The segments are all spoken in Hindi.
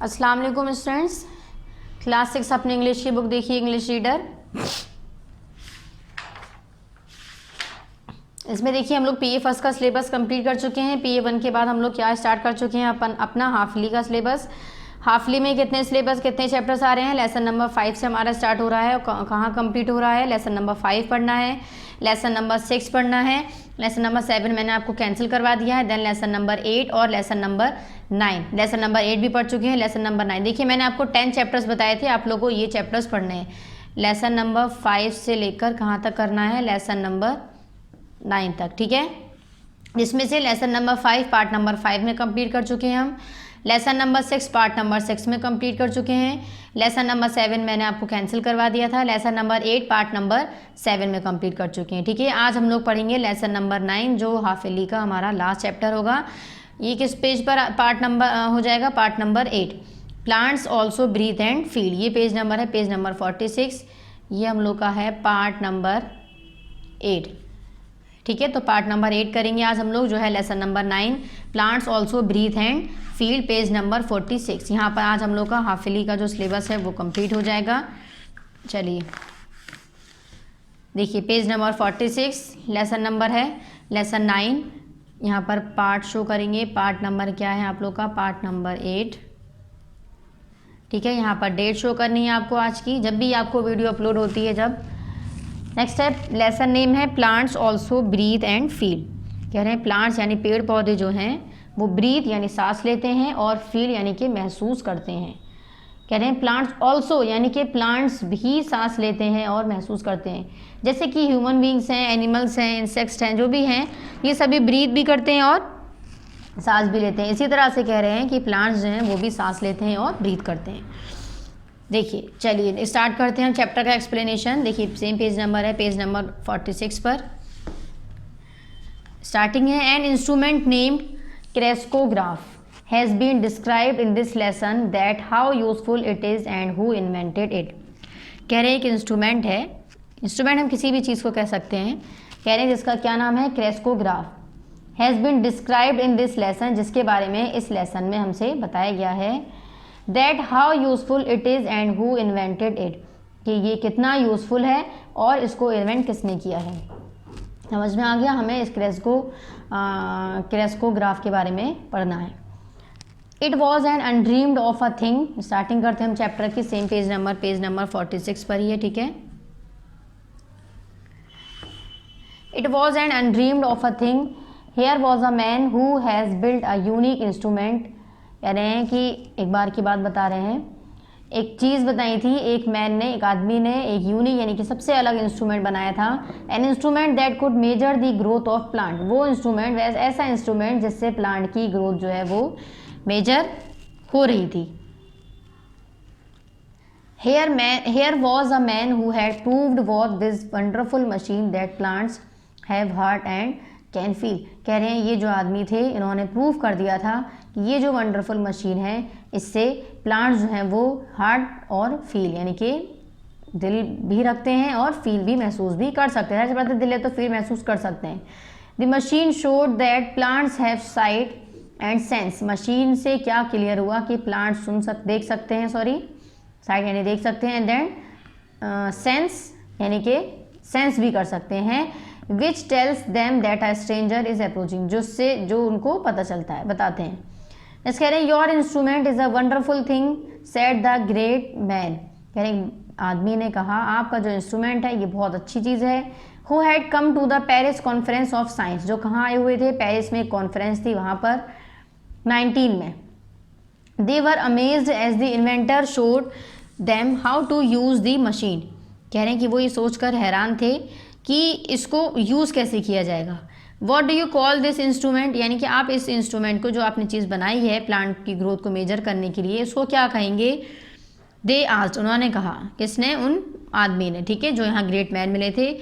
अस्सलाम वालेकुम स्टूडेंट्स। क्लास 6 अपनी इंग्लिश की बुक देखिए, इंग्लिश रीडर। इसमें देखिए हम लोग पीए फर्स्ट का सिलेबस कंप्लीट कर चुके हैं। पीए 1 के बाद हम लोग क्या स्टार्ट कर चुके हैं अपना हाफली का सिलेबस। हाफली में कितने चैप्टर्स आ रहे हैं? लेसन नंबर 5 से हमारा स्टार्ट हो रहा है। और कहाँ कंप्लीट हो रहा है? लेसन नंबर 5 पढ़ना है, लेसन नंबर 6 पढ़ना है, लेसन नंबर 7 मैंने आपको कैंसिल करवा दिया है, देन लेसन नंबर 8 और लेसन नंबर 9। लेसन नंबर 8 भी पढ़ चुके हैं, लेसन नंबर 9। देखिए मैंने आपको 10 चैप्टर्स बताए थे, आप लोगों को ये चैप्टर्स पढ़ने हैं। लेसन नंबर 5 से लेकर कहाँ तक करना है? लेसन नंबर 9 तक, ठीक है। जिसमें से लेसन नंबर 5 पार्ट नंबर 5 में कंप्लीट कर चुके हैं हम। लेसन नंबर 6 पार्ट नंबर 6 में कंप्लीट कर चुके हैं। लेसन नंबर 7 मैंने आपको कैंसिल करवा दिया था। लेसन नंबर 8 पार्ट नंबर 7 में कंप्लीट कर चुके हैं, ठीक है। आज हम लोग पढ़ेंगे लेसन नंबर 9 जो हाफिली का हमारा लास्ट चैप्टर होगा। ये किस पेज पर पार्ट नंबर हो जाएगा? Part number 8, plants also breathe and feel. ये पेज नंबर है, पेज नंबर 46। ये हम लोग का है पार्ट नंबर 8, ठीक है। तो पार्ट नंबर 8 करेंगे आज हम लोग, जो है lesson number 9, plants also breathe and field, page number 46। यहाँ पर आज हम लोग का हाफिली का जो सिलेबस है वो कंप्लीट हो जाएगा। चलिए देखिए पेज नंबर 46 लेसन नंबर है, लेसन 9। यहाँ पर पार्ट शो करेंगे। पार्ट नंबर क्या है आप लोग का? पार्ट नंबर 8, ठीक है। यहाँ पर डेट शो करनी है आपको आज की, जब भी आपको वीडियो अपलोड होती है जब। नेक्स्ट है लेसन नेम है plants also breathe and feel. कह रहे हैं प्लांट्स यानी पेड़ पौधे जो हैं वो ब्रीथ यानी सांस लेते हैं और फील यानी कि महसूस करते हैं। कह रहे हैं प्लांट्स ऑल्सो यानी कि प्लांट्स भी सांस लेते हैं और महसूस करते हैं। जैसे कि ह्यूमन बींग्स हैं, एनिमल्स हैं, इंसेक्ट्स हैं, जो भी हैं ये सभी ब्रीथ भी करते हैं और सांस भी लेते हैं। इसी तरह से कह रहे हैं कि प्लांट्स जो हैं वो भी सांस लेते हैं और ब्रीथ करते हैं। देखिए चलिए स्टार्ट करते हैं चैप्टर का एक्सप्लेनेशन। देखिए सेम पेज नंबर है, पेज नंबर 46 पर स्टार्टिंग है। An instrument named crescograph has been described in this lesson that how useful it is and who invented it. कह रहे हैं कि इंस्ट्रूमेंट है, इंस्ट्रूमेंट हम किसी भी चीज़ को कह सकते हैं। कह रहे हैं जिसका क्या नाम है? Crescograph. Has been described in this lesson, जिसके बारे में इस लेसन में हमसे बताया गया है। That how useful it is and who invented it, कि ये कितना यूज़फुल है और इसको इन्वेंट किसने किया है। समझ में आ गया? हमें इस क्रेस्कोग्राफ के बारे में पढ़ना है। It was an undreamed of a thing. Starting करते हैं हम चैप्टर की, सेम पेज नंबर 46 पर ही है, ठीक है। It was an undreamed of a thing here was a man who has built a unique instrument. कह रहे हैं कि एक बार की बात बता रहे हैं, एक चीज़ बताई थी एक मैन ने, एक आदमी ने एक यूनिक यानी कि सबसे अलग इंस्ट्रूमेंट बनाया था। An instrument that could measure the growth of plant. वो इंस्ट्रूमेंट ऐसा इंस्ट्रूमेंट जिससे प्लांट की ग्रोथ जो है वो मेजर हो रही थी। Here was a man who had proved what this wonderful machine that plants have heart and can feel. कह रहे हैं ये जो आदमी थे इन्होंने प्रूव कर दिया था कि ये जो वंडरफुल मशीन है इससे प्लांट्स जो हैं वो हार्ट और फील यानी कि दिल भी रखते हैं और फील भी महसूस भी कर सकते हैं। जैसे दिल है तो फील महसूस कर सकते हैं। The machine showed that plants have site and sense. Machine से क्या क्लियर हुआ कि प्लांट्स देख सकते हैं, साइट यानी देख सकते हैं, देन सेंस यानी कि सेंस भी कर सकते हैं। Which tells them that a stranger is approaching, जो उनको पता चलता है, बताते हैं। कह रहे हैं your instrument is a wonderful thing said the great man. कह रहे हैं आदमी ने कहा आपका जो इंस्ट्रूमेंट है ये बहुत अच्छी चीज़ है। Who had come to the Paris conference of science, जो कहाँ आए हुए थे? पेरिस में एक कॉन्फ्रेंस थी वहाँ पर 19 में। They were amazed as the inventor showed them how to use the machine. कह रहे हैं कि वो ये सोचकर हैरान थे कि इसको यूज़ कैसे किया जाएगा। What do you call this instrument, यानी कि आप इस इंस्ट्रूमेंट को जो आपने चीज़ बनाई है प्लांट की ग्रोथ को मेजर करने के लिए, इसको क्या कहेंगे? दे आस्क्ड, उन्होंने कहा। किसने? उन आदमी ने, ठीक है, जो यहाँ ग्रेट मैन मिले थे।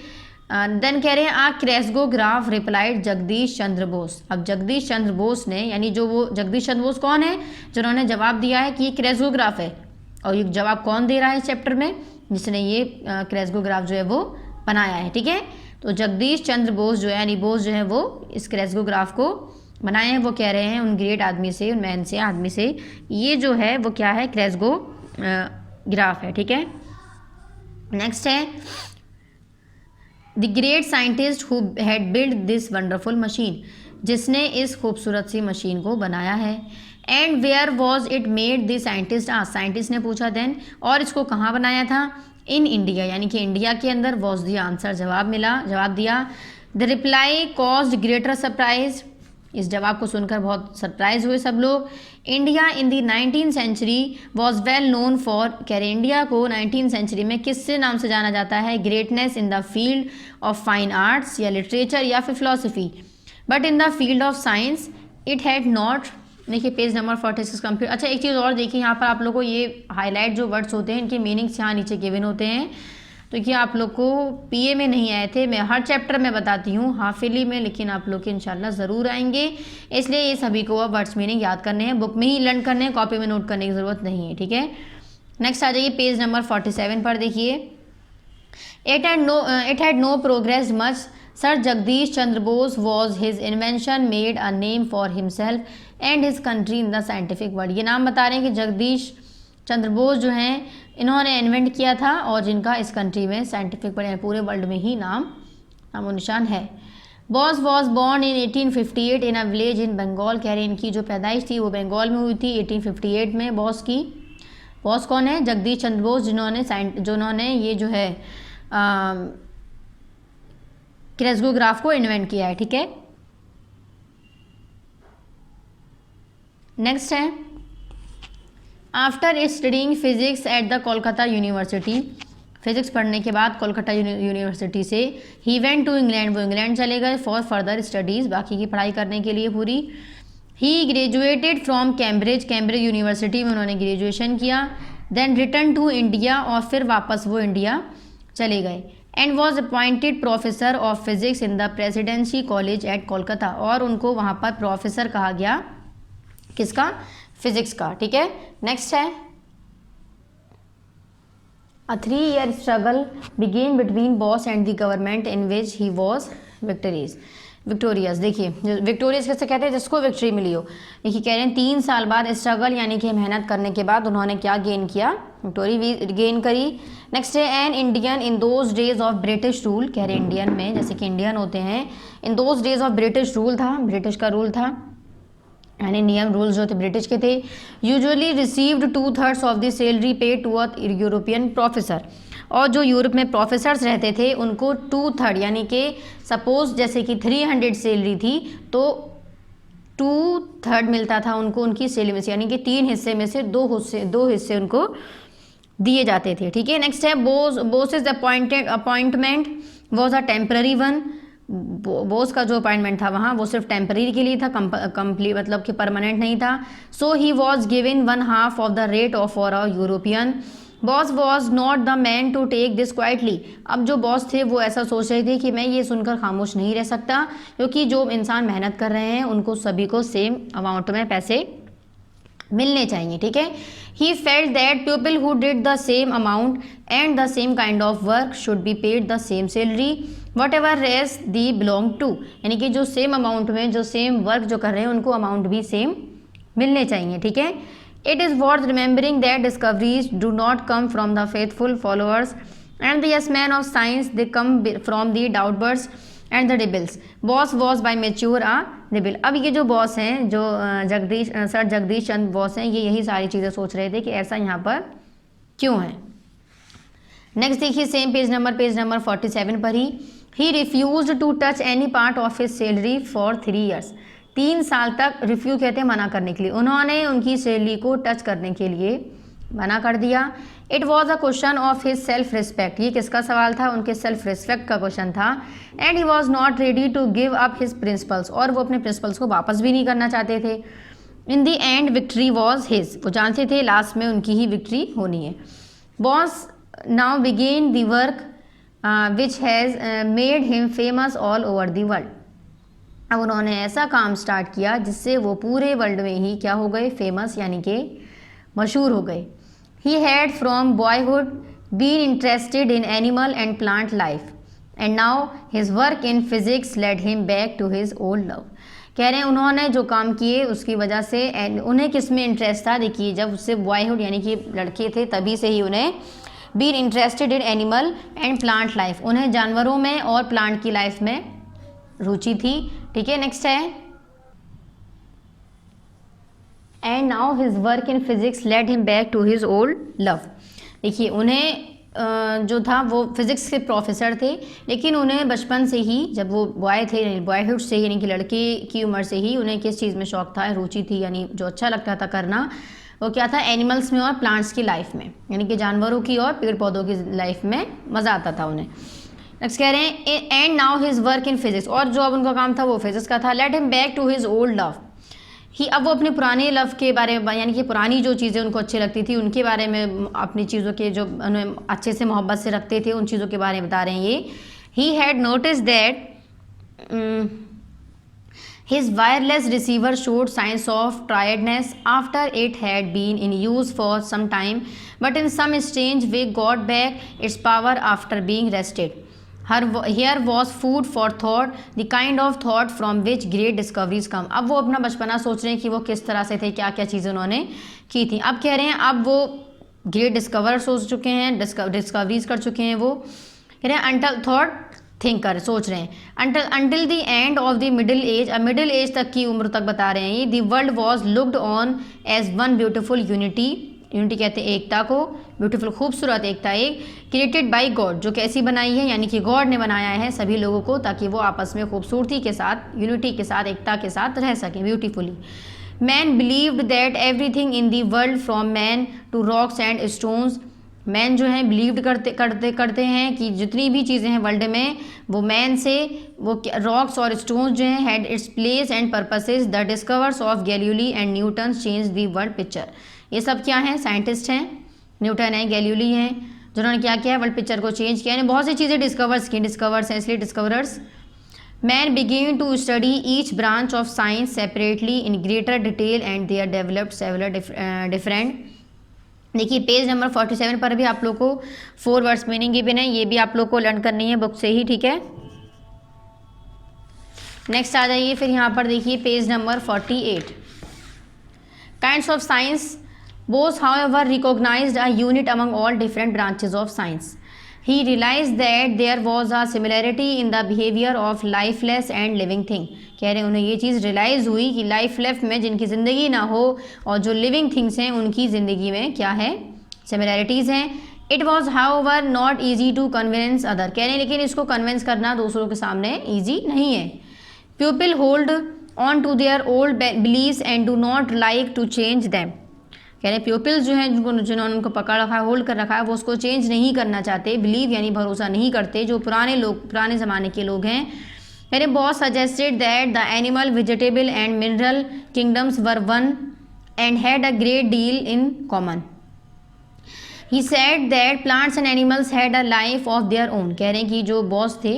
देन कह रहे हैं आ क्रेस्कोग्राफ रिप्लाइड जगदीश चंद्र बोस। अब जगदीश चंद्र बोस ने, यानी जो वो जगदीश चंद्र बोस कौन है? जिन्होंने जवाब दिया है कि ये क्रेस्कोग्राफ है। और ये जवाब कौन दे रहा है इस चैप्टर में? जिसने ये क्रेस्कोग्राफ जो है वो बनाया है, ठीक है। तो जगदीश चंद्र बोस जो है, यानी बोस जो है वो इस क्रेस्कोग्राफ को बनाए हैं, वो कह रहे हैं उन ग्रेट आदमी से, उन मैन से, आदमी से, ये जो है वो क्या है, क्रेस्गो ग्राफ है, ठीक है। नेक्स्ट है the great scientist who had build this wonderful machine, जिसने इस खूबसूरत सी मशीन को बनाया है। And where was it made the scientist आज, साइंटिस्ट ने पूछा देन, और इसको कहाँ बनाया था, इन इंडिया, यानी कि इंडिया के अंदर। वॉज द आंसर, जवाब दिया। The reply caused greater surprise, इस जवाब को सुनकर बहुत सरप्राइज हुए सब लोग। India in the 19th century was well known for, कह रहे इंडिया को 19th सेंचुरी में किससे नाम से जाना जाता है, greatness in the field of fine arts या लिटरेचर या फिर philosophy, but in the field of science it had not. देखिए पेज नंबर 46 कंप्लीट। अच्छा एक चीज़ और देखिए, यहाँ पर आप लोगों को ये हाईलाइट जो वर्ड्स होते हैं इनके मीनिंग्स यहाँ नीचे गिवन होते हैं, तो ये आप लोग को पीए में नहीं आए थे, मैं हर चैप्टर में बताती हूँ हाफिली में, लेकिन आप लोग के इंशाल्लाह ज़रूर आएंगे, इसलिए ये सभी को अब वर्ड्स मीनिंग याद करने हैं, बुक में ही लर्न करने हैं, कॉपी में नोट करने की ज़रूरत नहीं है, ठीक है। नेक्स्ट आ जाइए पेज नंबर 47 पर, देखिए it had no progress much, sir Jagdish Chandra Bose was his invention made a name for himself and his country in the scientific world. ये नाम बता रहे हैं कि जगदीश चंद्र बोस जो हैं इन्होंने इन्वेंट किया था और जिनका इस कंट्री में साइंटिफिक वर्ल्ड, पूरे वर्ल्ड में ही नामो निशान है। Bose was born in 1858 in a village in Bengal, कह रहे हैं इनकी जो पैदाइश थी वो बंगाल में हुई थी 1858 में। बॉस की, बॉस कौन है, जगदीश चंद्र बोस, जिन्होंने ये जो है क्रेस्गोग्राफ को इन्वेंट किया है, ठीक है। नेक्स्ट है after studying physics at the Kolkata university, physics पढ़ने के बाद कोलकाता यूनिवर्सिटी से ही वेंट टू इंग्लैंड, वो इंग्लैंड चले गए फॉर फर्दर स्टडीज़, बाकी की पढ़ाई करने के लिए पूरी। He graduated from Cambridge, Cambridge university में उन्होंने ग्रेजुएशन किया। देन रिटर्न टू इंडिया, और फिर वापस वो इंडिया चले गए। And was appointed professor of physics in the presidency college eight Kolkata, और उनको वहाँ पर प्रोफेसर कहा गया, किसका, फिजिक्स का, ठीक है। नेक्स्ट है A 3-year struggle began between boss and the government in which he was victorious। देखिए विक्टोरियस कैसे कहते हैं, जिसको विक्ट्री मिली हो। देखिए कह रहे हैं 3 साल बाद स्ट्रगल यानी कि मेहनत करने के बाद उन्होंने क्या गेन किया, विक्टोरी गेन करी। नेक्स्ट है an Indian in those days of British rule, कह रहे इंडियन में जैसे कि इंडियन होते हैं, in those days of British rule था, ब्रिटिश का रूल था, यानी नियम रूल्स जो थे ब्रिटिश के थे। Usually received 2/3 of the salary पे टू अ यूरोपियन प्रोफेसर, और जो यूरोप में प्रोफेसर्स रहते थे उनको 2/3 यानी कि सपोज जैसे कि 300 सैलरी थी तो 2/3 मिलता था उनको उनकी सैलरी में से, यानी कि 3 हिस्से में से 2 हिस्से उनको दिए जाते थे, ठीक है। नेक्स्ट है bosses appointment was a temporary one, Bose का जो अपॉइंटमेंट था वहाँ वो सिर्फ टेम्पररी के लिए था, कंप्लीट मतलब कि परमानेंट नहीं था। So he was given 1/2 of the rate of for a European. Bose was not the man to take this quietly, अब जो बॉस थे वो ऐसा सोच रहे थे कि मैं ये सुनकर खामोश नहीं रह सकता, क्योंकि जो इंसान मेहनत कर रहे हैं उनको सभी को सेम अमाउंट में पैसे मिलने चाहिए, ठीक है। He felt that people who did the same amount and the same kind of work should be paid the same salary whatever race they belong to, यानी कि जो सेम अमाउंट में जो सेम वर्क जो कर रहे हैं उनको अमाउंट भी सेम मिलने चाहिए, ठीक है। It is worth remembering that discoveries do not come from the faithful followers and the yes man of science, they come from the doubters and the rebels. Bose was by nature a rebel. अब ये जो बॉस हैं, जो सर जगदीश चंद्र बॉस हैं, ये यही सारी चीज़ें सोच रहे थे कि ऐसा यहाँ पर क्यों है। नेक्स्ट देखिए सेम पेज नंबर 47 पर he refused to touch any part of his salary for 3 years। 3 साल तक रिफ्यूज कहते हैं मना करने के लिए, उन्होंने उनकी सैलरी को टच करने के लिए मना कर दिया। It was a question of his self respect, ये किसका सवाल था, उनके सेल्फ रिस्पेक्ट का क्वेश्चन था। And he was not ready to give up his principles, और वो अपने प्रिंसिपल्स को वापस भी नहीं करना चाहते थे। इन दी एंड विक्ट्री वॉज हिज, वो जानते थे लास्ट में उनकी ही विक्ट्री होनी है। Bose now began the work which has made him famous all over the world. अब उन्होंने ऐसा काम स्टार्ट किया जिससे वो पूरे वर्ल्ड में ही क्या हो गए, फेमस यानी कि मशहूर हो गए। He had from boyhood been interested in animal and plant life and now his work in physics led him back to his old love। कह रहे हैं उन्होंने जो काम किए उसकी वजह से उन्हें किस में इंटरेस्ट था। देखिए जब उससे बॉयहुड यानी कि लड़के थे तभी से ही उन्हें been interested in animal and plant life, उन्हें जानवरों में और प्लांट की लाइफ में रुचि थी। ठीक है, नेक्स्ट है and now his work in physics led him back to his old love. देखिए उन्हें जो था वो फिज़िक्स के प्रोफेसर थे, लेकिन उन्हें बचपन से ही जब वो बॉय थे बॉयहुड से यानी कि लड़के की उम्र से ही उन्हें किस चीज़ में शौक था, रुचि थी, यानी जो अच्छा लगता था करना वो क्या था, एनिमल्स में और प्लांट्स की लाइफ में, यानी कि जानवरों की और पेड़ पौधों की लाइफ में मज़ा आता था उन्हें। नेक्स्ट कह रहे हैं and now his work in physics, और जो अब उनका काम था वो फिजिक्स का था। Let him back to his old love, he अब वो अपने पुराने लव के बारे में यानी कि पुरानी जो चीज़ें उनको अच्छी लगती थी उनके बारे में, अपनी चीज़ों के जो उन्हें अच्छे से मोहब्बत से रखते थे उन चीज़ों के बारे में बता रहे हैं ये। He had notice that his wireless receiver showed signs of tiredness after it had been in use for some time but in some strange way got back its power after being rested. Here was food for thought, the kind of thought from which great discoveries come। अब वो अपना बचपना सोच रहे हैं कि वो किस तरह से थे, क्या क्या चीज़ें उन्होंने की थी। अब कह रहे हैं अब वो ग्रेट डिस्कवर सोच चुके हैं, डिस्कवरीज कर चुके हैं। वो कह रहे हैं अंटल थॉट थिंकर सोच रहे हैं until the end of the middle age, अब मिडिल एज तक की उम्र तक बता रहे हैं ये। The world was looked on as one beautiful unity, unity कहते हैं एकता को, ब्यूटीफुल खूबसूरत एकता, एक क्रिएटेड बाय गॉड जो कैसी बनाई है, यानी कि गॉड ने बनाया है सभी लोगों को ताकि वो आपस में खूबसूरती के साथ, यूनिटी के साथ, एकता के साथ रह सकें beautifully. Man believed that everything in the world from man to rocks and stones, man जो हैं बिलीव्ड करते हैं कि जितनी भी चीज़ें हैं वर्ल्ड में वो मैन से, वो रॉक्स और स्टोन्स जो हैं had its place and purposes. The discovers of Galilei and Newton change the world picture. ये सब क्या हैं, साइंटिस्ट हैं, न्यूटन है, गैलीली हैं, जिन्होंने क्या किया है, वर्ल्ड पिक्चर को चेंज किया है, बहुत सी चीज़ें डिस्कवर्स की, डिस्कवर्स हैं इसलिए discoverers. Man begin to study each branch of science separately in greater detail and they are developed several different. देखिए पेज नंबर 47 पर भी आप लोग को 4 वर्ड्स मीनिंग गिवन है, ये भी आप लोग को लर्न करनी है बुक से ही। ठीक है, नेक्स्ट आ जाइए फिर यहाँ पर देखिए page number 48। Kinds of science both however recognized a unit among all different branches of science. He realized that there was a similarity in the behavior of lifeless and living thing। कह रहे हैं उन्हें ये चीज़ रियलाइज़ हुई कि लाइफलेस में जिनकी ज़िंदगी ना हो और जो लिविंग थिंग्स हैं उनकी ज़िंदगी में क्या है, सिमिलैरिटीज़ हैं। It was however not easy to convince other, कह रहे हैं लेकिन इसको कन्विंस करना दूसरों के सामने ईजी नहीं है। People hold on to their old beliefs and do not like to change them. कह रहे प्यूपिल्स जो हैं जिन्होंने उनको पकड़ रखा है, होल्ड कर रखा है, वो उसको चेंज नहीं करना चाहते, बिलीव यानी भरोसा नहीं करते, जो पुराने लोग, पुराने ज़माने के लोग हैं। कह रहे boss suggested that the animal, vegetable and mineral kingdoms were one and had a great deal in common. He said that plants and animals had a life of their own. कह रहे हैं कि जो बॉस थे,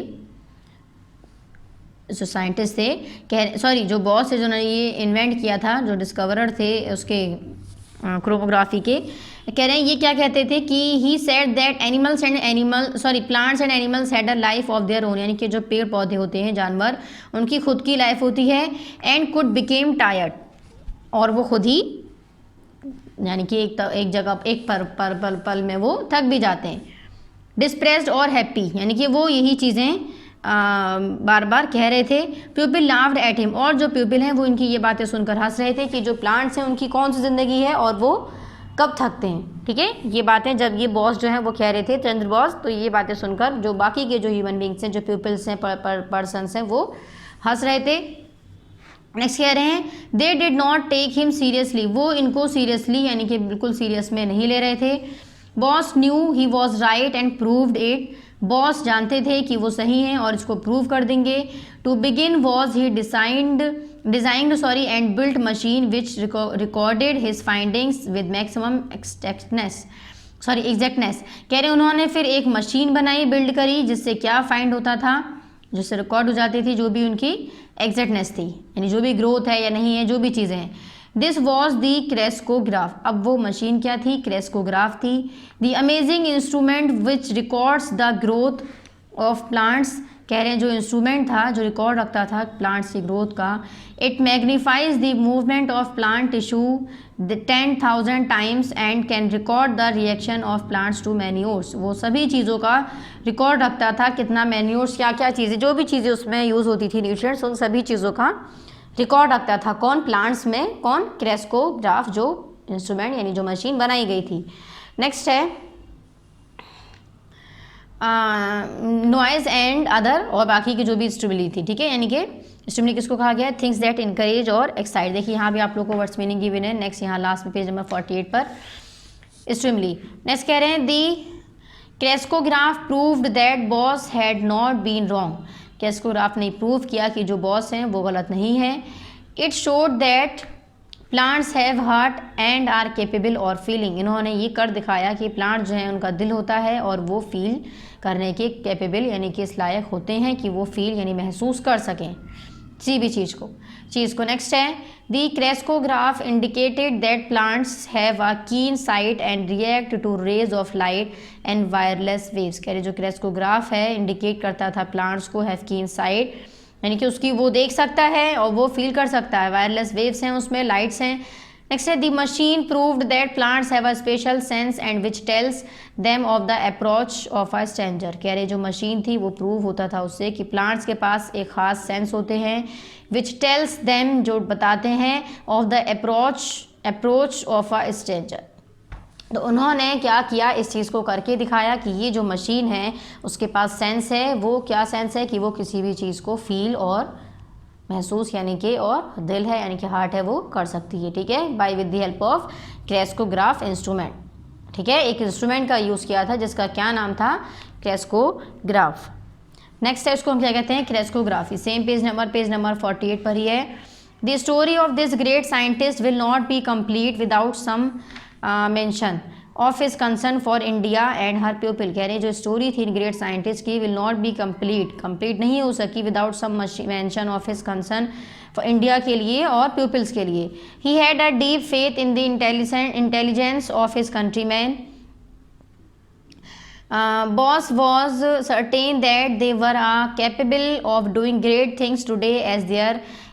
जो साइंटिस्ट थे, जो बॉस थे जिन्होंने ये इन्वेंट किया था, जो डिस्कवरर थे उसके क्रोमोग्राफी के, कह रहे हैं ये क्या कहते थे कि he said that plants and animals had a life of their own, यानी कि जो पेड़ पौधे होते हैं, जानवर, उनकी खुद की लाइफ होती है। एंड कुड बिकेम टायर्ड, और वो खुद ही यानी कि एक जगह एक पल में वो थक भी जाते हैं। डिस्प्रेस्ड और हैप्पी, यानी कि वो यही चीज़ें बार बार कह रहे थे। प्यूपिल लाफ्ड एट हिम, और जो प्यूपिल हैं वो इनकी ये बातें सुनकर हंस रहे थे कि जो प्लांट्स हैं उनकी कौन सी ज़िंदगी है और वो कब थकते हैं। ठीक है, ये बातें जब ये बॉस जो हैं वो कह रहे थे, चंद्र बॉस, तो ये बातें सुनकर जो बाकी के जो ह्यूमन बींग्स हैं, जो प्यूपिल्स हैं, पर्सनस हैं, वो हंस रहे थे। नेक्स्ट कह रहे हैं they did not take him seriously, वो इनको सीरियसली यानी कि बिल्कुल सीरियस में नहीं ले रहे थे। Boss knew he was right and proved it, boss जानते थे कि वो सही हैं और इसको प्रूव कर देंगे। To begin was he designed and built machine which recorded his findings with maximum exactness. कह रहे उन्होंने फिर एक मशीन बनाई, बिल्ड करी, जिससे क्या फाइंड होता था, जिससे रिकॉर्ड हो जाती थी जो भी उनकी एग्जैक्टनेस थी, यानी जो भी ग्रोथ है या नहीं है, जो भी चीज़ें हैं। दिस वॉज दी क्रेस्कोग्राफ, अब वो मशीन क्या थी, क्रेस्कोग्राफ थी। The amazing instrument which records the growth of plants, कह रहे हैं जो इंस्ट्रूमेंट था जो रिकॉर्ड रखता था प्लांट्स की ग्रोथ का, it magnifies the movement of plant tissue 10,000 times and can record the reaction of plants to manures. वो सभी चीज़ों का रिकॉर्ड रखता था, कितना मैन्योर्स, क्या क्या चीज़ें, जो भी चीज़ें उसमें यूज़ होती थी न्यूट्रिएंट्स, उन सभी चीज़ों का रिकॉर्ड रखता था। कौन? प्लांट्स में। कौन? क्रेस्कोग्राफ, जो इंस्ट्रूमेंट यानी जो मशीन बनाई गई थी। नेक्स्ट है नॉइज एंड अदर, और बाकी की जो भी स्टिमुली थी, ठीक है, यानी कि स्टिमुली किसको कहा गया है? थिंग्स दैट इनकरेज और एक्साइट। देखिए यहाँ भी आप लोग को वर्ड्स मीनिंग गिवन है। नेक्स्ट यहाँ लास्ट में पेज नंबर 48 पर स्टिमुली। नेक्स्ट कह रहे हैं the crescograph proved that Bose had not been wrong. Crescograph ने प्रूव किया कि जो बॉस हैं वो गलत नहीं है। It showed that plants have heart and are capable of feeling. इन्होंने ये कर दिखाया कि प्लांट जो हैं उनका दिल होता है और वो फील करने के कैपेबल यानी कि इस लायक होते हैं कि वो फील यानी महसूस कर सकें किसी भी चीज़ को। नेक्स्ट है the crescograph indicated that plants have a keen sight and react to rays of light and wireless waves. कह रहे जो क्रेस्कोग्राफ है इंडिकेट करता था प्लांट्स को हैव कीन साइट, यानी कि उसकी वो देख सकता है और वो फील कर सकता है। वायरलेस वेव्स हैं, उसमें लाइट्स हैं। नेक्स्ट है the machine proved that plants have a special sense and which tells them of the approach of a stranger. कह रहे जो मशीन थी वो प्रूव होता था उससे कि प्लांट्स के पास एक ख़ास सेंस होते हैं, विच टेल्स देम, जो बताते हैं, of the approach of a stranger. तो उन्होंने क्या किया, इस चीज़ को करके दिखाया कि ये जो मशीन है उसके पास सेंस है। वो क्या सेंस है कि वो किसी भी चीज़ को फील और महसूस यानी कि, और दिल है यानी कि हार्ट है, वो कर सकती है, ठीक है, by with the help of crescograph instrument. ठीक है, एक इंस्ट्रूमेंट का यूज़ किया था जिसका क्या नाम था? क्रेस्कोग्राफ। नेक्स्ट है उसको हम क्या कहते हैं? क्रेस्कोग्राफी। सेम पेज नंबर 48 पर ही है। The story of this great scientist will not be complete without some mention of his concern for India and her people. कह रहे हैं जो स्टोरी थी ग्रेट साइंटिस्ट की विल नॉट बी कंप्लीट नहीं हो सकी without some mention of his concern for India के लिए और पीपल्स के लिए। He had a deep faith in the intelligence of his countryman. Boss was certain that they were capable of doing great things today as their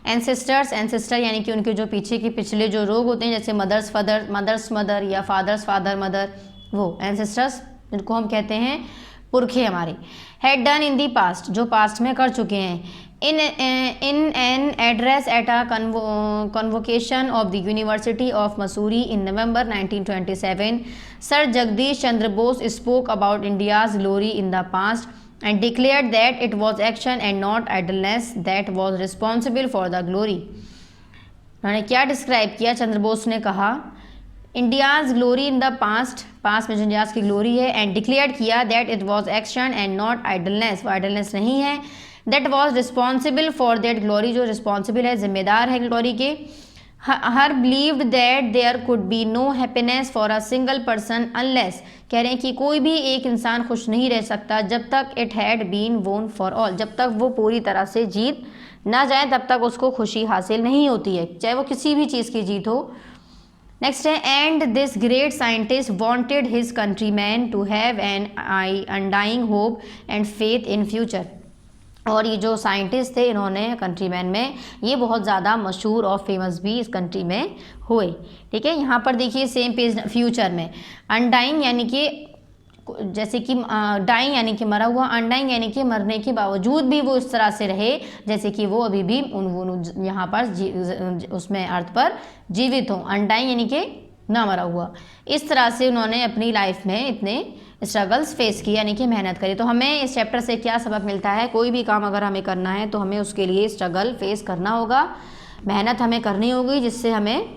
ancestors। ancestor यानी कि उनके जो पिछले जो लोग होते हैं जैसे मदर्स मदर या फादर्स फादर मदर, वो ancestors जिनको हम कहते हैं पुरखे हमारे, had done in the past, जो पास्ट में कर चुके हैं। In an address at a convocation of the University of Missouri in November 1927, Sir Jagdish Chandra Bose spoke about India's glory in the past and declared that it was action and not idleness that was responsible for the glory। उन्होंने क्या डिस्क्राइब किया? चंद्र बोस ने कहा India's glory in the past में जो इंडियाज़ की ग्लोरी है, एंड डिक्लेयर किया that it was action and not idleness, वो आइडलनेस नहीं है। That was responsible for that glory, जो रिस्पॉन्सिबल है, जिम्मेदार है ग्लोरी के। Her believed that there could be no happiness for a single person unless, कह रहे हैं कि कोई भी एक इंसान खुश नहीं रह सकता जब तक इट हैड बीन वोन फॉर ऑल, जब तक वो पूरी तरह से जीत ना जाए तब तक उसको खुशी हासिल नहीं होती है, चाहे वो किसी भी चीज़ की जीत हो। नेक्स्ट है and this great scientist wanted his countryman to have an undying hope and faith in future. और ये जो साइंटिस्ट थे इन्होंने कंट्रीमैन में ये बहुत ज़्यादा मशहूर और फेमस भी इस कंट्री में हुए। ठीक है, यहाँ पर देखिए सेम पेज फ्यूचर में अनडाइंग यानी कि जैसे कि डाइंग यानी कि मरा हुआ, अनडाइंग यानी कि मरने के बावजूद भी वो इस तरह से रहे जैसे कि वो अभी भी यहाँ पर उसमें अर्थ पर जीवित हों। अनडाइंग यानी कि ना मरा हुआ। इस तरह से उन्होंने अपनी लाइफ में इतने स्ट्रगल्स फेस की यानी कि मेहनत करी। तो हमें इस चैप्टर से क्या सबक मिलता है? कोई भी काम अगर हमें करना है तो हमें उसके लिए स्ट्रगल फेस करना होगा, मेहनत हमें करनी होगी, जिससे हमें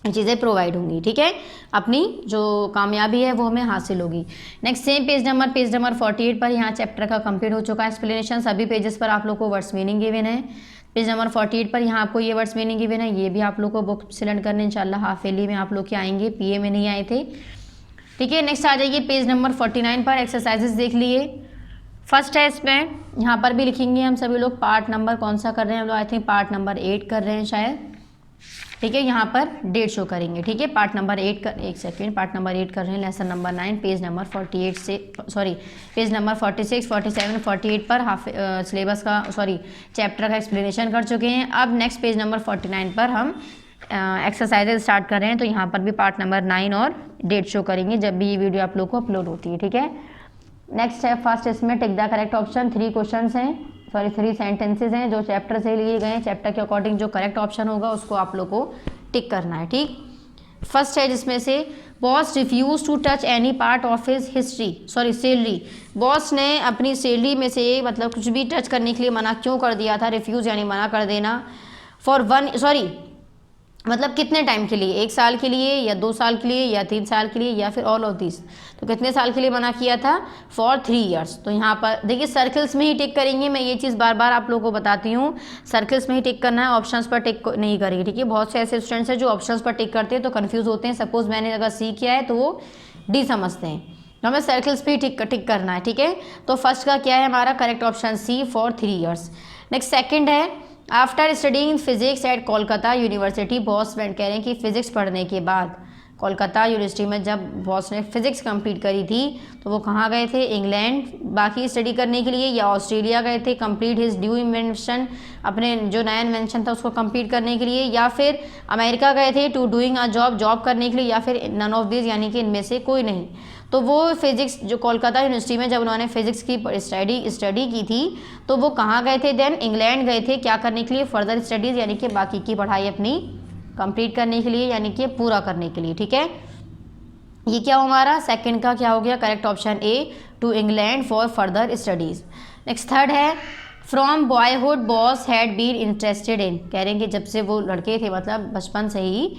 चीज़ें प्रोवाइड होंगी। ठीक है, अपनी जो कामयाबी है वो हमें हासिल होगी। नेक्स्ट सेम पेज नंबर 48 पर यहाँ चैप्टर का कंप्लीट हो चुका है एक्सप्लेनेशन। सभी पेजेस पर आप लोग को वर्ड्स मीनिंग गिवन है। पेज नंबर 48 पर यहाँ आपको ये वर्ड्स मीनिंग गिवन है, ये भी आप लोग को बुक सिलेक्ट करने इंशाल्लाह हाफ ईयरली में आप लोग के आएंगे, पीए में नहीं आए थे। ठीक है, नेक्स्ट आ जाइए पेज नंबर 49 पर। एक्सरसाइजेस देख लिए। फर्स्ट है इसमें यहाँ पर भी लिखेंगे हम सभी लोग पार्ट नंबर कौन सा कर रहे हैं हम लोग, आई थिंक पार्ट नंबर 8 कर रहे हैं शायद। ठीक है, यहाँ पर डेट शो करेंगे। ठीक है, पार्ट नंबर 8 कर, एक सेकेंड, पार्ट नंबर 8 कर रहे हैं, लेसन नंबर 9, पेज नंबर 48 से, सॉरी पेज नंबर 46, 47, 48 पर हाफ सिलेबस का, सॉरी चैप्टर का एक्सप्लेनेशन कर चुके हैं। अब नेक्स्ट पेज नंबर 49 पर हम एक्सरसाइजेज स्टार्ट कर रहे हैं। तो यहाँ पर भी पार्ट नंबर 9 और डेट शो करेंगे जब भी ये वीडियो आप लोग को अपलोड होती है। ठीक है, नेक्स्ट है फर्स्ट, इसमें टिक द करेक्ट ऑप्शन। 3 क्वेश्चंस हैं, सॉरी 3 सेंटेंसेज हैं जो चैप्टर से लिए गए हैं। चैप्टर के अकॉर्डिंग जो करेक्ट ऑप्शन होगा उसको आप लोग को टिक करना है। ठीक, फर्स्ट है जिसमें से Bose refuse to touch any part of his history, sorry salary. Bose ने अपनी सैलरी में से मतलब कुछ भी टच करने के लिए मना क्यों कर दिया था? रिफ्यूज़ यानी मना कर देना। फॉर 1, सॉरी मतलब कितने टाइम के लिए, 1 साल के लिए या 2 साल के लिए या 3 साल के लिए या फिर ऑल ऑफ दिस। तो कितने साल के लिए मना किया था? For 3 years. तो यहाँ पर देखिए सर्कल्स में ही टिक करेंगे। मैं ये चीज़ बार बार आप लोगों को बताती हूँ, सर्कल्स में ही टिक करना है, ऑप्शंस पर टिक नहीं करेंगे। ठीक है, बहुत से ऐसे स्टूडेंट्स हैं जो ऑप्शंस पर टिक करते हैं तो कन्फ्यूज़ होते हैं। सपोज मैंने अगर सी किया है तो वो डी समझते हैं, तो हमें सर्कल्स पे ही टिक करना है। ठीक है, तो फर्स्ट का क्या है हमारा correct option C, for 3 years. Next second है after studying physics at Kolkata university, Bose friend कह रहे हैं कि फिजिक्स पढ़ने के बाद कोलकाता यूनिवर्सिटी में जब बॉस ने फिजिक्स कंप्लीट करी थी तो वो कहाँ गए थे? इंग्लैंड बाकी स्टडी करने के लिए या ऑस्ट्रेलिया गए थे कंप्लीट हिज न्यू इन्वेंशन, अपने जो नया इन्वेंशन था उसको कंप्लीट करने के लिए, या फिर अमेरिका गए थे टू डूइंग अ जॉब करने के लिए, या फिर नन ऑफ दिस यानी कि इनमें से कोई नहीं। तो वो फिजिक्स जो कोलकाता यूनिवर्सिटी में जब उन्होंने फिजिक्स की स्टडी की थी तो वो कहाँ गए थे? देन इंग्लैंड गए थे, क्या करने के लिए? फर्दर स्टडीज़ यानी कि बाकी की पढ़ाई अपनी कंप्लीट करने के लिए, यानी कि पूरा करने के लिए। ठीक है, ये क्या हो हमारा सेकंड का क्या हो गया? Correct option A, to England for further studies. Next third है from boyhood Bose had been interested in, कह रहे हैं कि जब से वो लड़के थे मतलब बचपन से ही,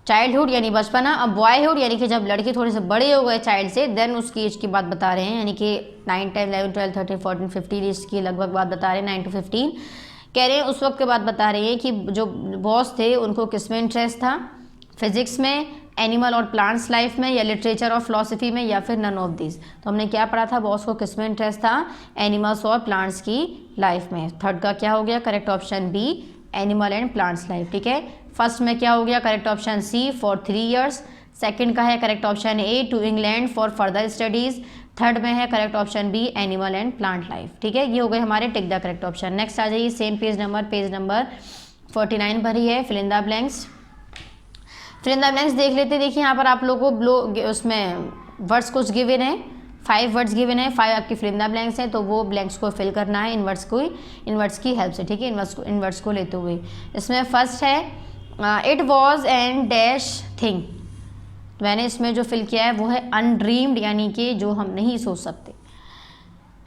चाइल्डहुड यानी बचपना, अब बॉयहुड यानी कि जब लड़के थोड़े से बड़े हो गए चाइल्ड से, देन उसकी एज की बात बता रहे हैं, यानी कि 9, 10, 11, 12, 13, 14, 15 एज की लगभग बात बता रहे हैं, 9 to 15 कह रहे हैं। उस वक्त के बाद बता रहे हैं कि जो बॉस थे उनको किस में इंटरेस्ट था? फिजिक्स में, एनिमल और प्लांट्स लाइफ में, या लिटरेचर और फिलोसफी में, या फिर नन ऑफ दिस। तो हमने क्या पढ़ा था? बॉस को किस में इंटरेस्ट था? एनिमल्स और प्लांट्स की लाइफ में। थर्ड का क्या हो गया? Correct option B, animal and plants life. ठीक है, फर्स्ट में क्या हो गया? Correct option C, for 3 years. Second का है correct option A, to England for further studies. Third में है correct option B, animal and plant life. ठीक है, ये हो गए हमारे tick the correct option. Next आ जाइए सेम पेज नंबर 49 पर ही है fill in the blanks. Fill in the blanks देख लेते हैं। देखिए यहाँ पर आप लोगों को उसमें वर्ड्स कुछ गिवन है, 5 वर्ड्स गिवन है, 5 आपकी फिल इन द ब्लैंक्स हैं, तो वो ब्लैंक्स को फिल करना है इन वर्ड्स की हेल्प से। ठीक है, इन वर्ड्स को लेते हुए इसमें फर्स्ट है it was and dash thing. मैंने इसमें जो फिल किया है वो है अनड्रीम्ड, यानी कि जो हम नहीं सोच सकते।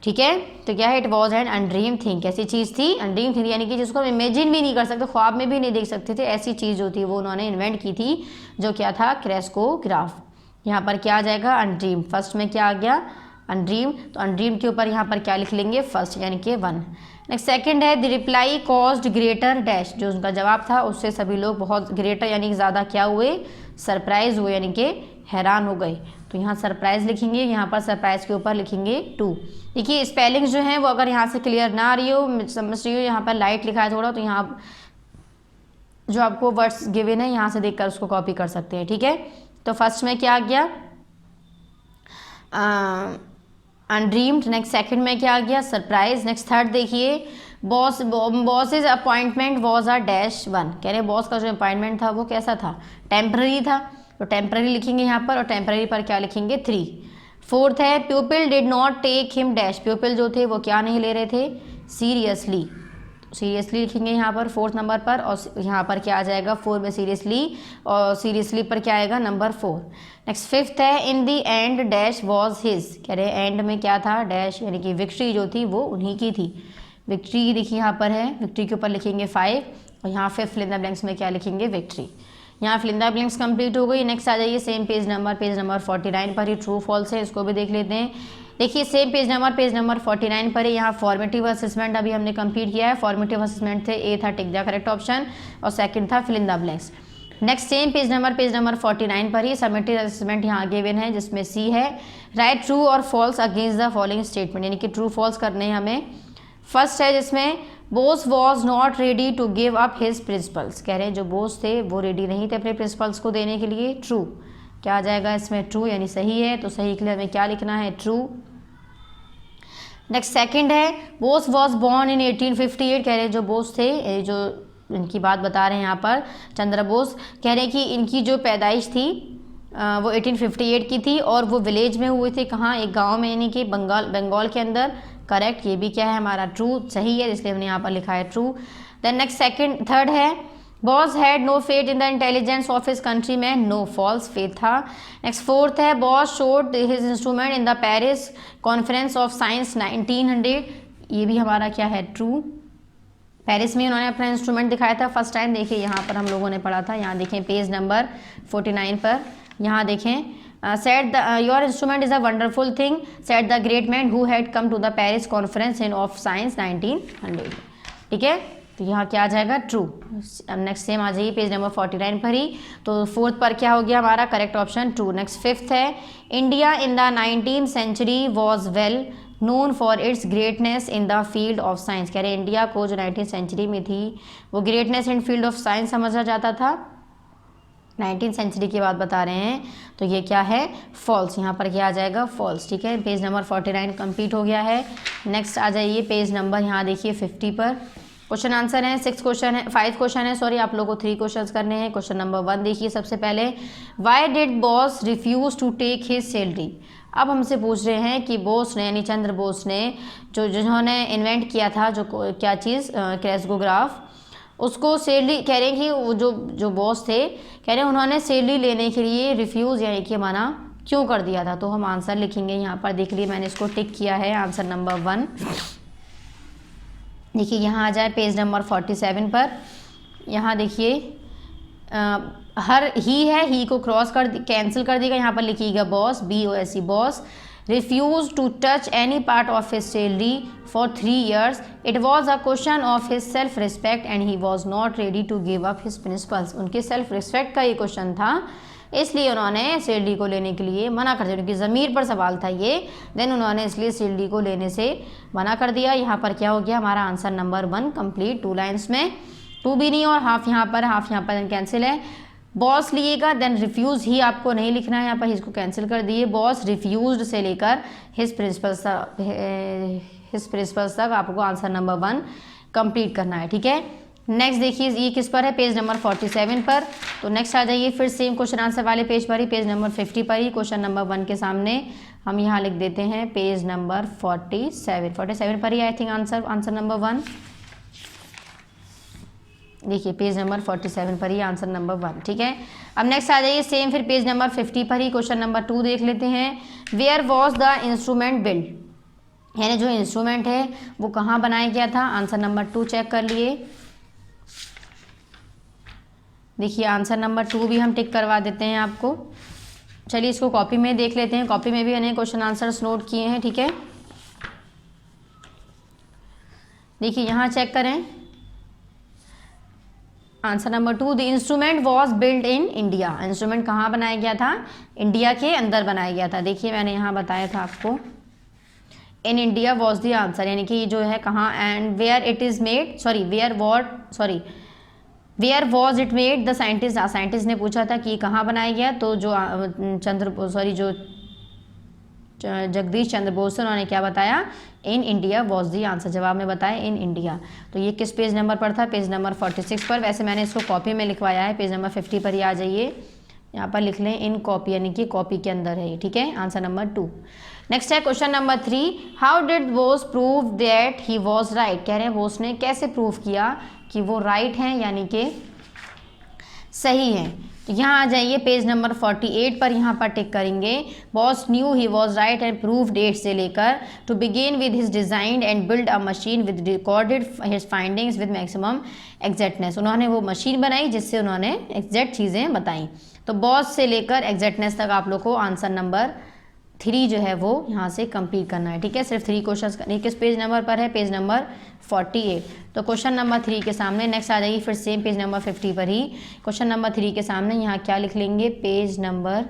ठीक है, तो क्या है? It was an undreamed thing. कैसी चीज़ थी? अनड्रीम थिंग, यानी कि जिसको हम इमेजिन भी नहीं कर सकते, ख्वाब में भी नहीं देख सकते थे, ऐसी चीज़ जो थी वो उन्होंने इन्वेंट की थी, जो क्या था? क्रेस्कोग्राफ। यहाँ पर क्या आ जाएगा? अनड्रीम। फर्स्ट में क्या आ गया? अनड्रीम। तो अनड्रीम के ऊपर यहाँ पर क्या लिख लेंगे? फर्स्ट, यानी कि 1। नेक्स्ट सेकंड है the reply caused greater dash, जो उनका जवाब था उससे सभी लोग बहुत ग्रेटर यानी कि ज़्यादा क्या हुए? सरप्राइज हुए, यानी कि हैरान हो गए। तो यहाँ सरप्राइज लिखेंगे, यहाँ पर सरप्राइज के ऊपर लिखेंगे 2। देखिए स्पेलिंग जो है वो अगर यहाँ से क्लियर ना आ रही हो, समझ रही हो, यहाँ पर लाइट लिखा है थोड़ा, तो यहाँ जो आपको वर्ड्स गिवन है यहाँ से देखकर उसको कॉपी कर सकते हैं। ठीक है, तो फर्स्ट में क्या आ गया? अनड्रीम्ड। नेक्स्ट सेकंड में क्या आ गया? सरप्राइज। नेक्स्ट थर्ड देखिए bosses appointment was a dash 1, कह रहे बॉस का जो अपॉइंटमेंट था वो कैसा था? टेम्पररी था, तो टेम्पररी लिखेंगे यहाँ पर, और टेम्पररी पर क्या लिखेंगे? 3। फोर्थ है pupil did not take him dash, pupil जो थे वो क्या नहीं ले रहे थे? सीरियसली। सीरियसली लिखेंगे यहाँ पर 4th नंबर पर, और यहाँ पर क्या आ जाएगा? 4 में सीरियसली, और सीरियसली पर क्या आएगा? नंबर 4। नेक्स्ट फिफ्थ है इन दी एंड डैश वॉज हिज, कह रहे एंड में क्या था? डैश, यानी कि विक्ट्री जो थी वो उन्हीं की थी। विक्ट्री देखिए यहाँ पर है, विक्ट्री के ऊपर लिखेंगे 5, और यहाँ फिर फिल इन द ब्लैंक्स में क्या लिखेंगे? विक्ट्री। यहाँ fill in the blanks complete हो गई। नेक्स्ट आ जाइए सेम पेज नंबर 49 पर ही ट्रू फॉल्स है, इसको भी देख लेते हैं। देखिए सेम पेज नंबर 49 पर है, यहाँ फॉर्मेटिव असेसमेंट अभी हमने कंप्लीट किया है। फॉर्मेटिव असेसमेंट थे, ए था टिक द करेक्ट ऑप्शन, और सेकंड था fill in the blanks. Next same page number 49 पर ही समेटिव असेसमेंट यहाँ गिवन है, जिसमें सी है राइट ट्रू और false against the following statement, यानी कि ट्रू फॉल्स करने हैं हमें। फर्स्ट है जिसमें Bose was not ready to give up his principles, कह रहे हैं जो बोस थे वो रेडी नहीं थे अपने प्रिंसिपल्स को देने के लिए। ट्रू, क्या आ जाएगा इसमें? ट्रू यानी सही है। तो सही के लिए हमें क्या लिखना है? ट्रू। नेक्स्ट सेकंड है, बोस वॉज बॉर्न इन 1858, कह रहे हैं जो बोस थे, जो इनकी बात बता रहे हैं यहाँ पर चंद्र बोस, कह रहे हैं कि इनकी जो पैदाइश थी वो 1858 की थी और वो विलेज में हुए थे। कहाँ? एक गांव में, यानी कि बंगाल के अंदर। करेक्ट, ये भी क्या है हमारा? ट्रू, सही है, इसलिए हमने यहाँ पर लिखा है ट्रू। देन नेक्स्ट थर्ड है, Bose had no faith in the intelligence of his countryman, no, false, faith था। नेक्स्ट फोर्थ है, Bose showed his instrument in the Paris conference of science 1900, ये भी हमारा क्या है? ट्रू। पेरिस में उन्होंने अपना इंस्ट्रूमेंट दिखाया था फर्स्ट टाइम। देखिए यहाँ पर हम लोगों ने पढ़ा था, यहाँ देखें पेज नंबर 49 पर, यहाँ देखें, said your instrument is a wonderful thing, said the great man who had come to the Paris conference in of science 1900। ठीक है, तो यहाँ क्या आ जाएगा? ट्रू। नेक्स्ट सेम आ जाइए पेज नंबर 49 पर ही। तो फोर्थ पर क्या हो गया हमारा? Correct option true. Next fifth है, India in the 19th century was well known for its greatness in the field of science, कह रहे इंडिया को जो 19th सेंचुरी में थी वो greatness in field of science समझा जाता था। 19th सेंचुरी की बात बता रहे हैं, तो ये क्या है? फॉल्स। यहाँ पर क्या आ जाएगा? फॉल्स। ठीक है, पेज नंबर 49 कंप्लीट हो गया है। नेक्स्ट आ जाइए पेज नंबर, यहाँ देखिए 50 पर। क्वेश्चन आंसर है, 5 क्वेश्चन है, सॉरी, आप लोगों को 3 क्वेश्चन करने हैं। क्वेश्चन नंबर 1 देखिए सबसे पहले, why did Bose refuse to take his salary. अब हमसे पूछ रहे हैं कि बोस ने, यानी चंद्र बोस ने, जिन्होंने इन्वेंट किया था जो क्या चीज़, क्रेस्कोग्राफ, उसको सैलरी, कह रहे हैं कि वो जो बॉस थे, कह रहे हैं उन्होंने सैलरी लेने के लिए रिफ्यूज़ यानी कि मना क्यों कर दिया था। तो हम आंसर लिखेंगे यहाँ पर, देख लिए मैंने इसको टिक किया है, आंसर नंबर 1। देखिए यहाँ आ जाए पेज नंबर 47 पर, यहाँ देखिए हर ही है, ही को क्रॉस कर कैंसिल कर देगा, यहाँ पर लिखिएगा boss, BOSE, boss refused to touch any part of his salary for 3 years. It was a question of his self-respect and he was not ready to give up his principles. उनके सेल्फ रिस्पेक्ट का ये क्वेश्चन था, इसलिए उन्होंने सैलरी को लेने के लिए मना कर दिया, क्योंकि ज़मीर पर सवाल था ये। देन उन्होंने इसलिए सैलरी को लेने से मना कर दिया। यहाँ पर क्या हो गया हमारा? Answer number 1 complete. 2 लाइन्स में 2 भी नहीं और हाफ यहाँ पर कैंसिल है। बॉस लिएगा, देन रिफ्यूज़ ही आपको नहीं लिखना है, यहाँ पर इसको कैंसिल कर दिए। बॉस रिफ्यूज्ड से लेकर हिज प्रिंसिपल्स तक आपको आंसर नंबर 1 कंप्लीट करना है। ठीक है, नेक्स्ट देखिए ये किस पर है? पेज नंबर 47 पर। तो नेक्स्ट आ जाइए फिर सेम क्वेश्चन आंसर वाले पेज पर ही, पेज नंबर 50 पर ही। क्वेश्चन नंबर 1 के सामने हम यहाँ लिख देते हैं पेज नंबर 47 पर ही आई थिंक आंसर नंबर 1। देखिए पेज नंबर 47 पर ही आंसर नंबर 1। ठीक है, अब नेक्स्ट आ जाइए सेम फिर पेज नंबर 50 पर ही, क्वेश्चन नंबर 2 देख लेते हैं। Where was the instrument build, यानी जो इंस्ट्रूमेंट है वो कहाँ बनाया गया था? आंसर नंबर 2 चेक कर लिए। देखिए आंसर नंबर 2 भी हम टिक करवा देते हैं आपको। चलिए इसको कॉपी में देख लेते हैं, कॉपी में भी मैंने क्वेश्चन आंसर्स नोट किए हैं। ठीक है, देखिए यहाँ चेक करें, answer number 2, the instrument was build in India. Instrument कहाँ बनाया गया था? इंडिया के अंदर बनाया गया था। देखिए मैंने यहाँ बताया था आपको, in India was the answer, यानी कि जो है कहाँ, and where it is made, where was it made, the scientist ने पूछा था कि कहाँ बनाया गया, तो जो जगदीश चंद्र बोस उन्होंने क्या बताया? इन इंडिया वॉज दी आंसर, जवाब में बताया इन इंडिया। तो ये किस पेज नंबर पर था? पेज नंबर 46 पर। वैसे मैंने इसको कॉपी में लिखवाया है, पेज नंबर 50 पर ही आ जाइए, यहाँ पर लिख लें इन कॉपी, यानी कि कॉपी के अंदर है ये। ठीक है, आंसर नंबर 2। नेक्स्ट है question number 3, how did Bose prove that he was right. कह रहे हैं बोस ने कैसे प्रूव किया कि वो राइट हैं, यानी कि सही है। तो यहाँ आ जाइए पेज नंबर 48 पर, यहाँ पर टिक करेंगे Bose knew he was right and prove that से लेकर to begin with his design and build a machine with recorded his findings with maximum exactness. उन्होंने वो मशीन बनाई जिससे उन्होंने एग्जैक्ट चीज़ें बताई। तो बॉस से लेकर एग्जैक्टनेस तक आप लोग को आंसर नंबर 3 जो है वो यहाँ से कंप्लीट करना है। ठीक है, सिर्फ 3 क्वेश्चंस करने। किस पेज नंबर पर है? Page number 48। तो क्वेश्चन नंबर 3 के सामने नेक्स्ट आ जाइए फिर सेम पेज नंबर 50 पर ही। क्वेश्चन नंबर 3 के सामने यहाँ क्या लिख लेंगे? पेज नंबर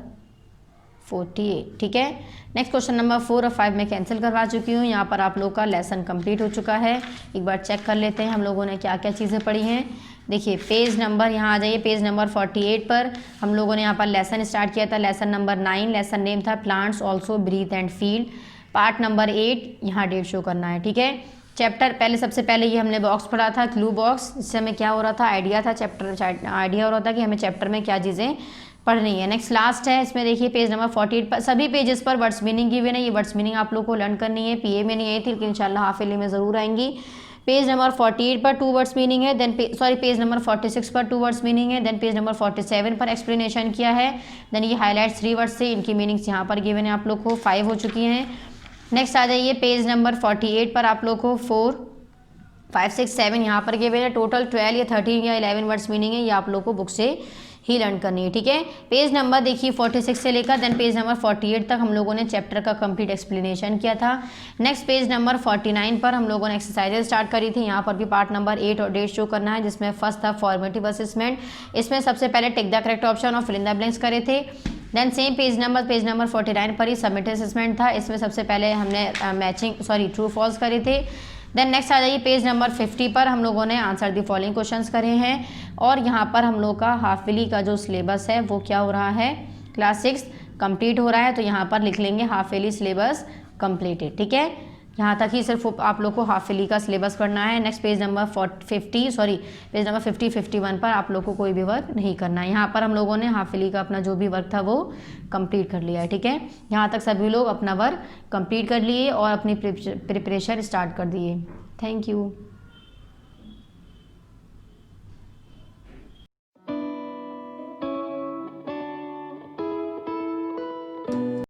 48, ठीक है। नेक्स्ट क्वेश्चन नंबर 4 और 5 में कैंसिल करवा चुकी हूँ। यहाँ पर आप लोग का लेसन कंप्लीट हो चुका है। एक बार चेक कर लेते हैं हम लोगों ने क्या क्या चीज़ें पढ़ी हैं। देखिए पेज नंबर, यहाँ आ जाइए पेज नंबर 48 पर हम लोगों ने यहाँ पर लेसन स्टार्ट किया था। लेसन नंबर 9, लेसन नेम था plants also breathe and feel. Part number 8, यहाँ डेट शो करना है, ठीक है। चैप्टर पहले सबसे पहले ये हमने बॉक्स पढ़ा था, क्लू बॉक्स। इससे हमें क्या हो रहा था, आइडिया था, चैप्टर आइडिया हो रहा था कि हमें चैप्टर में क्या चीज़ें पढ़नी है। नेक्स्ट लास्ट है, इसमें देखिए पेज नंबर 48 पर सभी पेजेस पर वर्ड्स मीनिंग गिवन है। ये वर्ड्स मीनिंग आप लोग को लर्न करनी है, पीए में नहीं आई थी लेकिन इंशाल्लाह हाफ ईयरली में ज़रूर आएंगी। पेज नंबर 48 पर 2 वर्ड्स मीनिंग है, देन पेज नंबर 46 पर 2 वर्ड्स मीनिंग है, देन पेज नंबर 47 पर एक्सप्लेनेशन किया है। देन ये हाईलाइट्स 3 वर्ड्स से, इनकी मीनिंग्स यहाँ पर गिवन है आप लोग को, 5 हो चुकी हैं। नेक्स्ट आ जाइए पेज नंबर 48 पर आप लोग को 4, 5, 6, 7 यहाँ पर गिवन है। टोटल 12 या 13 या 11 वर्ड्स मीनिंग है, ये आप लोग को बुक से ही लर्न करनी है, ठीक है। पेज नंबर देखिए 46 से लेकर देन पेज नंबर 48 तक हम लोगों ने चैप्टर का कंप्लीट एक्सप्लेनेशन किया था। नेक्स्ट पेज नंबर 49 पर हम लोगों ने एक्सरसाइजेज स्टार्ट करी थी। यहाँ पर भी पार्ट नंबर 8 और डेट शो करना है, जिसमें फर्स्ट था फॉर्मेटिव असेसमेंट। इसमें सबसे पहले टिक द करेक्ट ऑप्शन और फिल इन द ब्लैंक्स करे थे। देन सेम पेज नंबर 49 पर ही सबमिट असेसमेंट था। इसमें सबसे पहले हमने ट्रू फॉल्स करे थे। देन नेक्स्ट आ जाइए पेज नंबर 50 पर हम लोगों ने आंसर दी फॉलोइंग क्वेश्चंस करे हैं। और यहाँ पर हम लोग का हाफ ईयरली का जो सिलेबस है वो क्या हो रहा है, क्लास 6 कंप्लीट हो रहा है, तो यहाँ पर लिख लेंगे हाफ ईयरली सिलेबस कंप्लीटेड, ठीक है। यहाँ तक ही सिर्फ आप लोग को हाफ ईयरली का सिलेबस पढ़ना है। नेक्स्ट पेज नंबर 51 पर आप लोग को कोई भी वर्क नहीं करना है। यहाँ पर हम लोगों ने हाफ ईयरली का अपना जो भी वर्क था वो कंप्लीट कर लिया है, ठीक है। यहाँ तक सभी लोग अपना वर्क कंप्लीट कर लिए और अपनी प्रिपरेशन स्टार्ट कर दिए। Thank you.